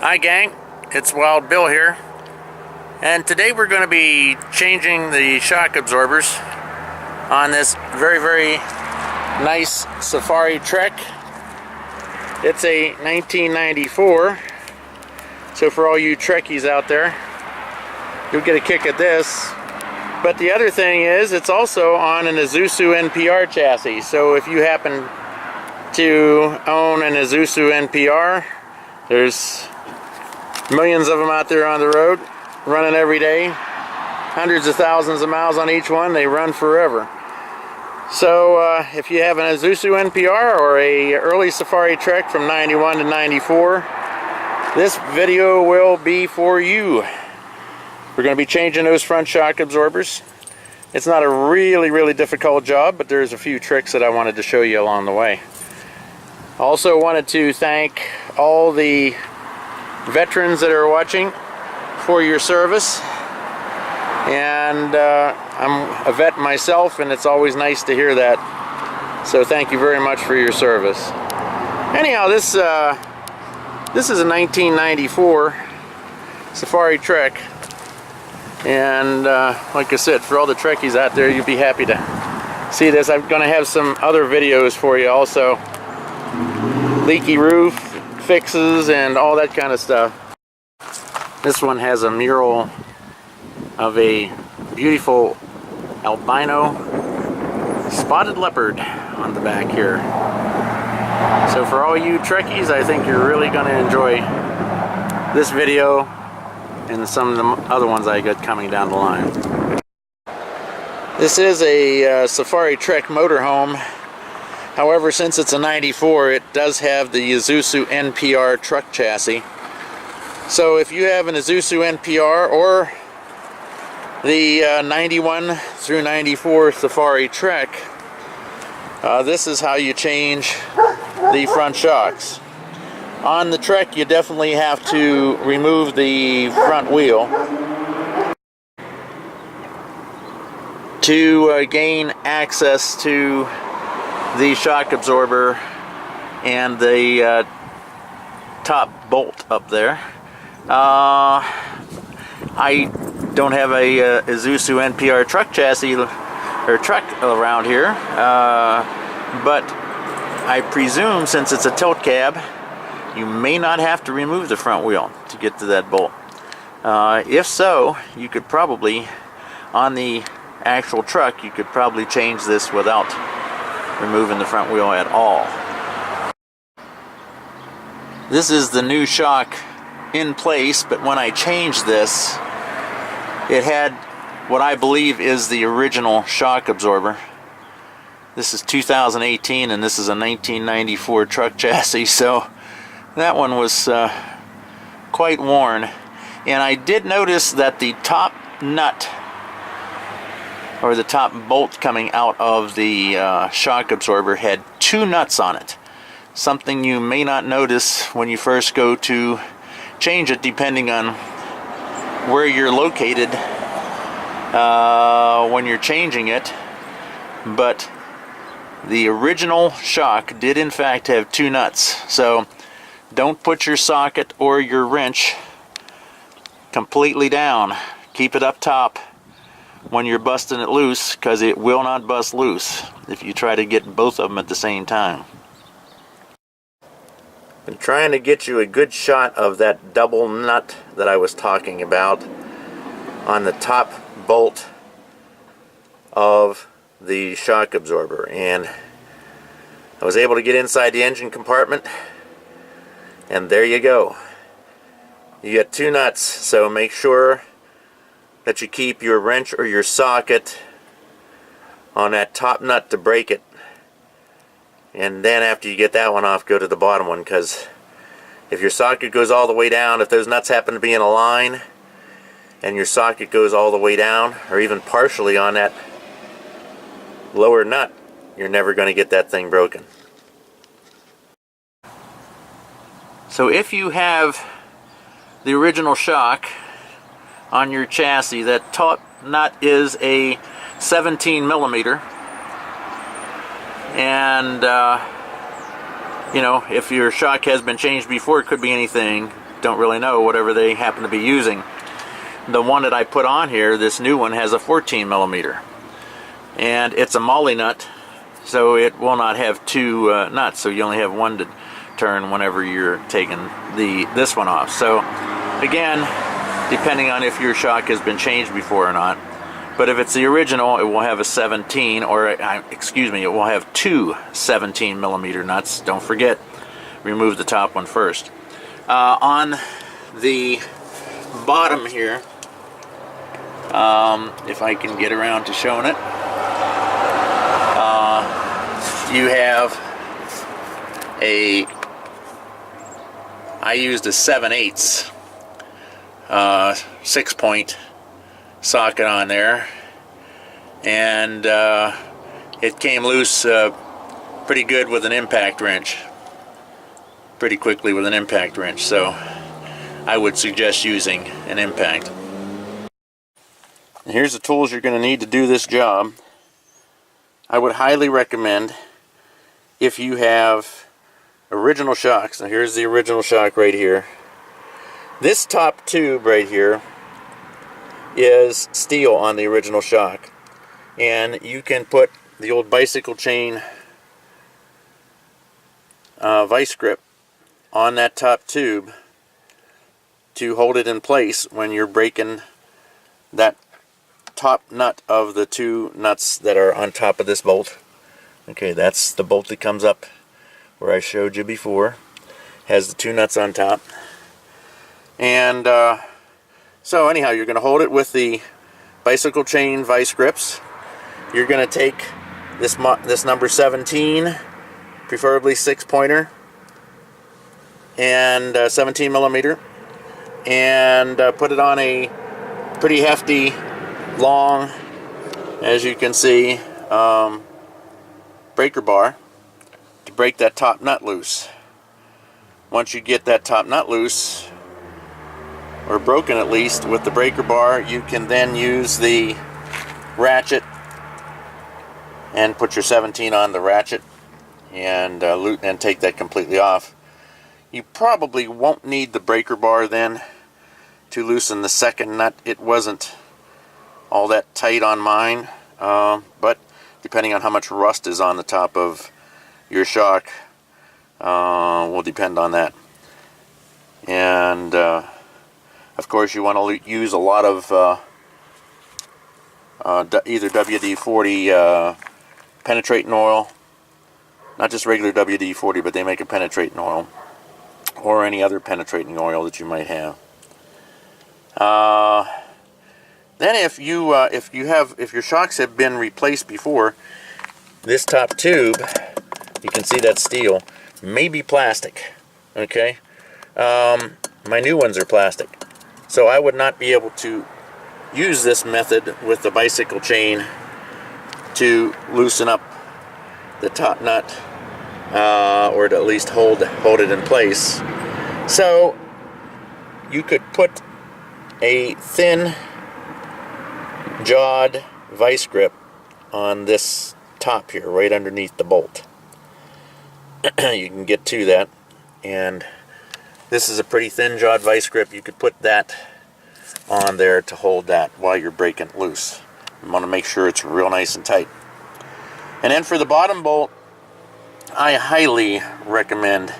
Hi gang, it's Wild Bill here, and today we're going to be changing the shock absorbers on this very nice Safari Trek. It's a 1994, so for all you Trekkies out there, you'll get a kick at this. But the other thing is, it's also on an Isuzu NPR chassis, so if you happen to own an Isuzu NPR, there's millions of them out there on the road, running every day, hundreds of thousands of miles on each one. They run forever. So if you have an Isuzu NPR or a early Safari Trek from 91 to 94, this video will be for you. We're going to be changing those front shock absorbers. It's not a really difficult job, but there's a few tricks that I wanted to show you along the way. Also wanted to thank all the veterans that are watching for your service, and I'm a vet myself, and it's always nice to hear that, so thank you very much for your service. Anyhow, this is a 1994 Safari Trek, and like I said, for all the Trekkies out there, you'll be happy to see this. I'm going to have some other videos for you also, leaky roof fixes and all that kind of stuff. This one has a mural of a beautiful albino spotted leopard on the back here. So for all you Trekkies, I think you're really going to enjoy this video and some of the other ones I got coming down the line. This is a Safari Trek motorhome. However, since it's a 94, it does have the Isuzu NPR truck chassis. So if you have an Isuzu NPR or the 91 through 94 Safari Trek, this is how you change the front shocks. On the Trek, you definitely have to remove the front wheel to gain access to the shock absorber and the top bolt up there. I don't have a Isuzu NPR truck chassis or truck around here, but I presume since it's a tilt cab, you may not have to remove the front wheel to get to that bolt. If so, you could probably, on the actual truck, you could probably change this without removing the front wheel at all. This is the new shock in place, but when I changed this, it had what I believe is the original shock absorber. This is 2018 and this is a 1994 truck chassis, so that one was quite worn. And I did notice that the top nut, or the top bolt coming out of the shock absorber, had two nuts on it. Something you may not notice when you first go to change it, depending on where you're located when you're changing it. But the original shock did in fact have two nuts. So don't put your socket or your wrench completely down. Keep it up top when you're busting it loose, because it will not bust loose if you try to get both of them at the same time. I'm trying to get you a good shot of that double nut that I was talking about on the top bolt of the shock absorber, and I was able to get inside the engine compartment, and there you go. You get two nuts, so make sure that you keep your wrench or your socket on that top nut to break it. And then after you get that one off, go to the bottom one, because if your socket goes all the way down, if those nuts happen to be in a line and your socket goes all the way down, or even partially on that lower nut, you're never going to get that thing broken. So if you have the original shock on your chassis, that top nut is a 17 millimeter, and you know, if your shock has been changed before, it could be anything don't really know, whatever they happen to be using. The one that I put on here, this new one, has a 14 millimeter, and it's a molly nut, so it will not have two nuts, so you only have one to turn whenever you're taking this one off. So again, depending on if your shock has been changed before or not, but if it's the original, it will have a 17, or excuse me, it will have two 17 millimeter nuts. Don't forget, remove the top one first. On the bottom here, if I can get around to showing it, you have I used a 7/8 6-point socket on there, and it came loose pretty good with an impact wrench, pretty quickly with an impact wrench, so I would suggest using an impact. And here's the tools you're going to need to do this job. I would highly recommend, if you have original shocks, now here's the original shock right here. This top tube right here is steel on the original shock, and you can put the old bicycle chain vice grip on that top tube to hold it in place when you're breaking that top nut of the two nuts that are on top of this bolt. Okay, that's the bolt that comes up where I showed you before, has the two nuts on top. And so anyhow, you're going to hold it with the bicycle chain vice grips. You're going to take this number 17, preferably 6-pointer, and 17 millimeter, and put it on a pretty hefty, long, as you can see, breaker bar to break that top nut loose. Once you get that top nut loose, or broken at least, with the breaker bar, you can then use the ratchet and put your 17 on the ratchet and take that completely off. You probably won't need the breaker bar then to loosen the second nut. It wasn't all that tight on mine, but depending on how much rust is on the top of your shock will depend on that. And of course, you want to use a lot of either WD-40 penetrating oil, not just regular WD-40, but they make a penetrating oil, or any other penetrating oil that you might have. Then if your shocks have been replaced before, this top tube, you can see that's steel, may be plastic. Okay, my new ones are plastic, so I would not be able to use this method with the bicycle chain to loosen up the top nut, or to at least hold it in place. So you could put a thin jawed vice grip on this top here, right underneath the bolt. You can get to that, and this is a pretty thin jawed vice grip. You could put that on there to hold that while you're breaking it loose. You want to make sure it's real nice and tight. And then for the bottom bolt, I highly recommend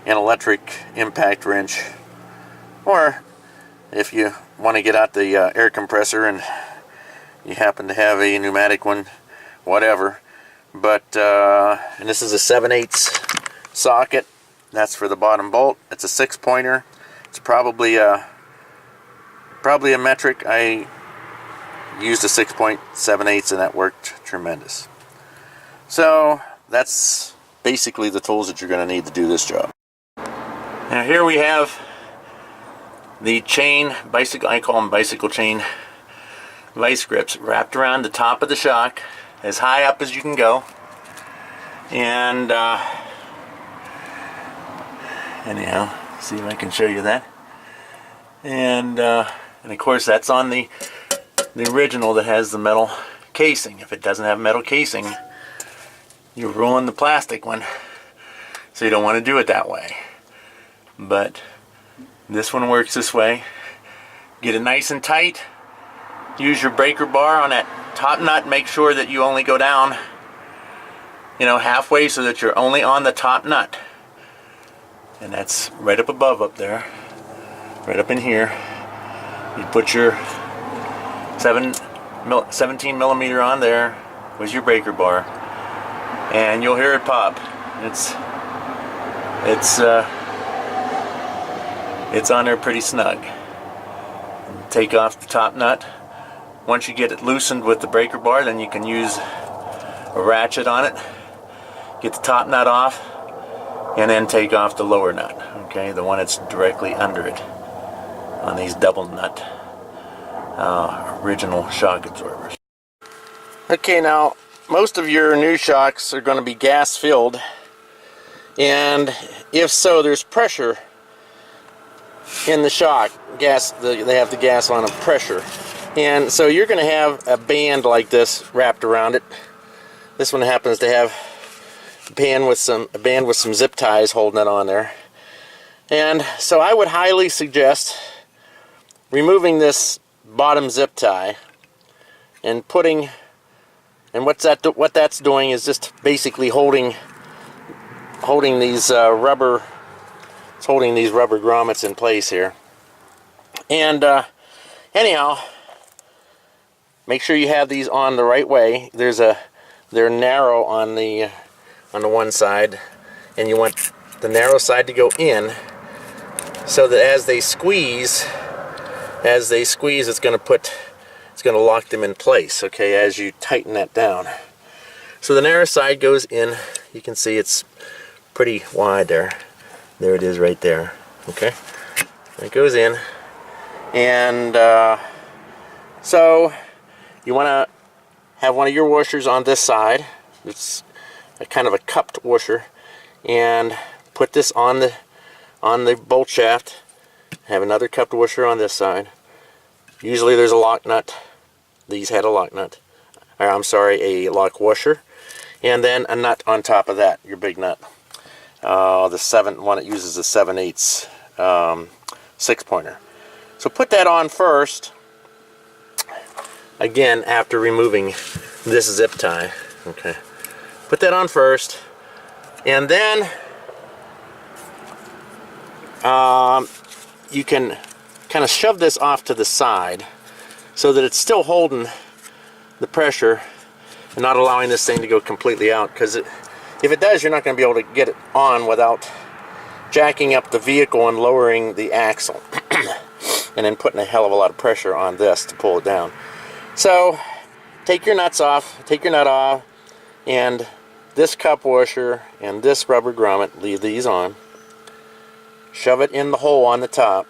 an electric impact wrench, or if you want to get out the air compressor and you happen to have a pneumatic one, whatever. But and this is a 7/8 socket. That's for the bottom bolt. It's a 6-pointer. It's probably a metric. I used a 6-point 7/8, and that worked tremendous. So that's basically the tools that you're going to need to do this job. Now here we have the chain, I call them bicycle chain vice grips, wrapped around the top of the shock as high up as you can go. And anyhow, see if I can show you that. And of course that's on the original that has the metal casing. If it doesn't have metal casing, you ruin the plastic one, so you don't want to do it that way. But This one works this way. Get it nice and tight. Use your breaker bar on that top nut. Make sure that you only go down, you know, halfway, so that you're only on the top nut. And that's right up above up there. Right up in here. You put your 17 millimeter on there with your breaker bar, and you'll hear it pop. It's on there pretty snug. Take off the top nut. Once you get it loosened with the breaker bar, then you can use a ratchet on it. Get the top nut off, and then take off the lower nut. Okay, the one that's directly under it on these double nut original shock absorbers. Okay, now most of your new shocks are going to be gas filled, and if so, there's pressure in the shock. They have the gas on of pressure, and so you're going to have a band like this wrapped around it. This one happens to have a band with some zip ties holding it on there, and so I would highly suggest removing this bottom zip tie and putting, and what that's doing is just basically holding these rubber grommets in place here. And anyhow, make sure you have these on the right way. They're narrow on the one side, and you want the narrow side to go in, so that as they squeeze, it's going to lock them in place. Okay, as you tighten that down. So the narrow side goes in. You can see it's pretty wide there. There it is right there. Okay, it goes in, and so you want to have one of your washers on this side. It's a kind of a cupped washer, and put this on the bolt shaft. Have another cupped washer on this side. Usually there's a lock nut. These had a lock nut. Or, I'm sorry, a lock washer. And then a nut on top of that, your big nut. The one that uses the 7/8 6-pointer. So put that on first. Again, after removing this zip tie. Okay. Put that on first. And then you can kind of shove this off to the side so that it's still holding the pressure and not allowing this thing to go completely out, because if it does, you're not going to be able to get it on without jacking up the vehicle and lowering the axle and then putting a hell of a lot of pressure on this to pull it down. So take your nut off, and this cup washer and this rubber grommet, leave these on. Shove it in the hole on the top,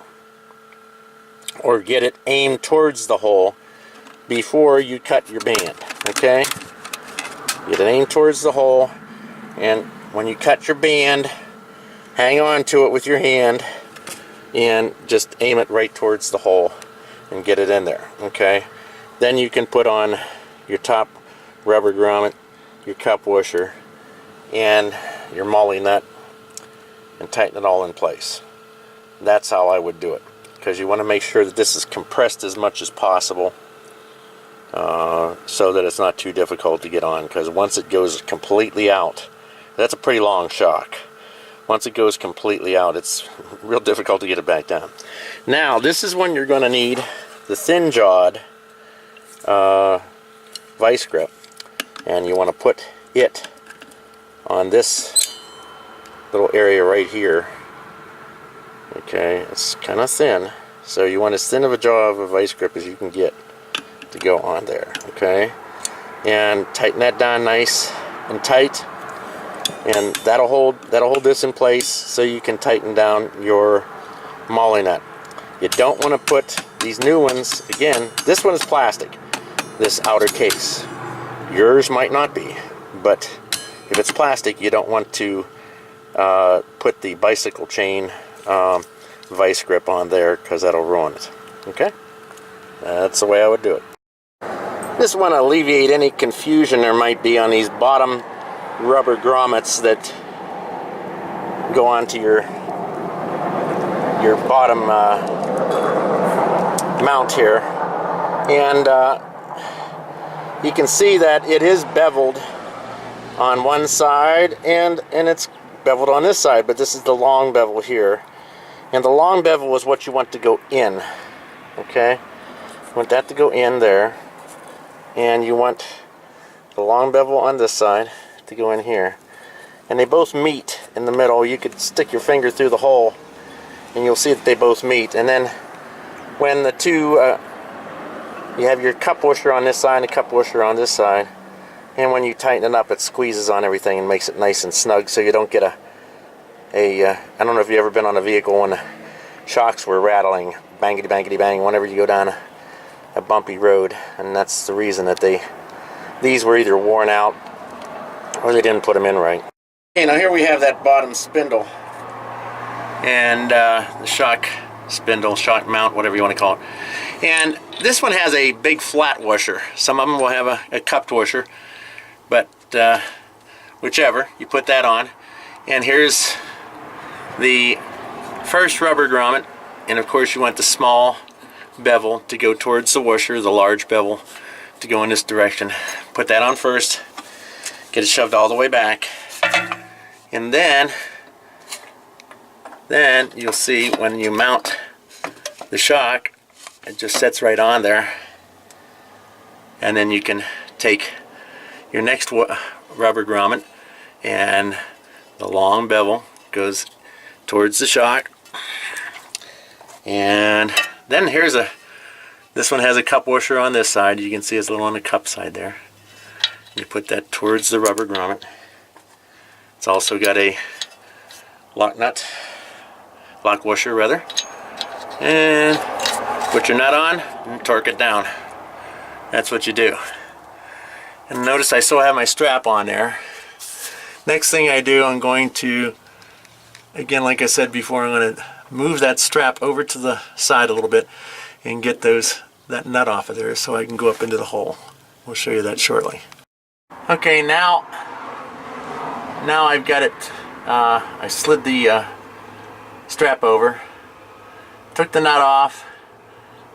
or get it aimed towards the hole before you cut your band. Okay? Get it aimed towards the hole, and when you cut your band, hang on to it with your hand and just aim it right towards the hole and get it in there. Okay? Then you can put on your top rubber grommet, your cup washer, and your molly nut, and tighten it all in place. That's how I would do it, because you want to make sure that this is compressed as much as possible, so that it's not too difficult to get on, because once it goes completely out, that's a pretty long shock. Once it goes completely out, it's real difficult to get it back down. Now, this is when you're going to need the thin-jawed vice grip, and you want to put it on this little area right here. Okay, it's kind of thin, so you want as thin of a jaw of a vice grip as you can get to go on there. Okay, and tighten that down nice and tight, and that'll hold this in place so you can tighten down your molly nut. You don't want to put these new ones, again, this one is plastic, this outer case. Yours might not be, but if it's plastic, you don't want to put the bicycle chain vice grip on there, because that'll ruin it. Okay? That's the way I would do it. Just want to alleviate any confusion there might be on these bottom rubber grommets that go onto your your bottom mount here, and you can see that it is beveled on one side and it's beveled on this side, but this is the long bevel here, and the long bevel is what you want to go in. Okay, you want that to go in there, and you want the long bevel on this side to go in here, and they both meet in the middle. You could stick your finger through the hole and you'll see that they both meet. And then when the two you have your cup washer on this side and a cup washer on this side, and when you tighten it up, it squeezes on everything and makes it nice and snug, so you don't get I don't know if you've ever been on a vehicle when the shocks were rattling, bangity bangity bang, whenever you go down a bumpy road, and that's the reason that these were either worn out or they didn't put them in right. Okay, now here we have that bottom spindle and the shock spindle, shock mount, whatever you want to call it. And this one has a big flat washer. Some of them will have a cupped washer, but whichever, you put that on. And here's the first rubber grommet, and of course you want the small bevel to go towards the washer, the large bevel to go in this direction. Put that on first, get it shoved all the way back, and then you'll see when you mount the shock, it just sets right on there, and then you can take your next rubber grommet, and the long bevel goes towards the shock, and then this one has a cup washer on this side. You can see it's a little on the cup side there. You put that towards the rubber grommet. It's also got a lock washer rather, and put your nut on and torque it down. That's what you do. And notice I still have my strap on there. Next thing I do, I'm going to, again, like I said before, I'm going to move that strap over to the side a little bit and get that nut off of there so I can go up into the hole. We'll show you that shortly. Okay, now I've got it, I slid the strap over, took the nut off,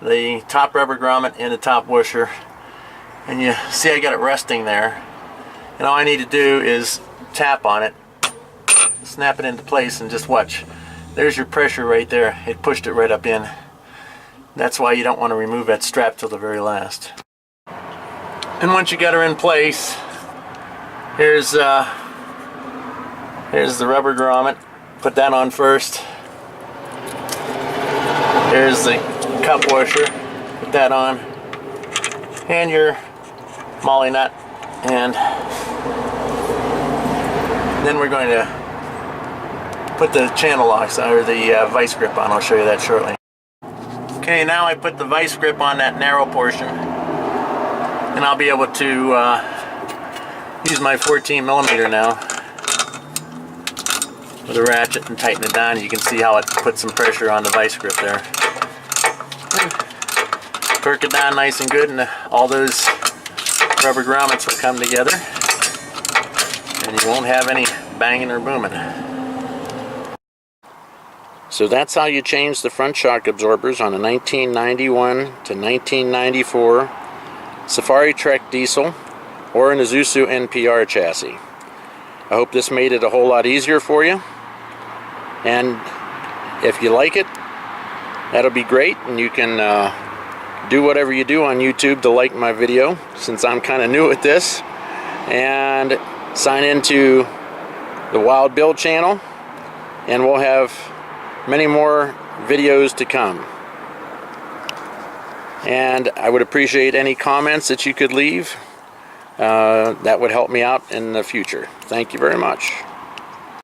the top rubber grommet and the top washer, and you see I got it resting there, and all I need to do is tap on it, snap it into place, and just watch. There's your pressure right there. It pushed it right up in. That's why you don't want to remove that strap till the very last. And once you got her in place, here's the rubber grommet. Put that on first. Here's the cup washer. Put that on. And your molly nut. And then we're going to put the channel locks or the vice grip on. I'll show you that shortly. Okay, now I put the vice grip on that narrow portion, and I'll be able to use my 14mm now with a ratchet and tighten it down. You can see how it puts some pressure on the vice grip there. And torque it down nice and good, and all those rubber grommets will come together, and you won't have any banging or booming. So that's how you change the front shock absorbers on a 1991 to 1994 Safari Trek diesel or an Isuzu NPR chassis. I hope this made it a whole lot easier for you, and if you like it, that'll be great, and you can do whatever you do on YouTube to like my video, since I'm kind of new at this, and sign into the Wild Bill channel, and we'll have many more videos to come. And I would appreciate any comments that you could leave. That would help me out in the future. Thank you very much.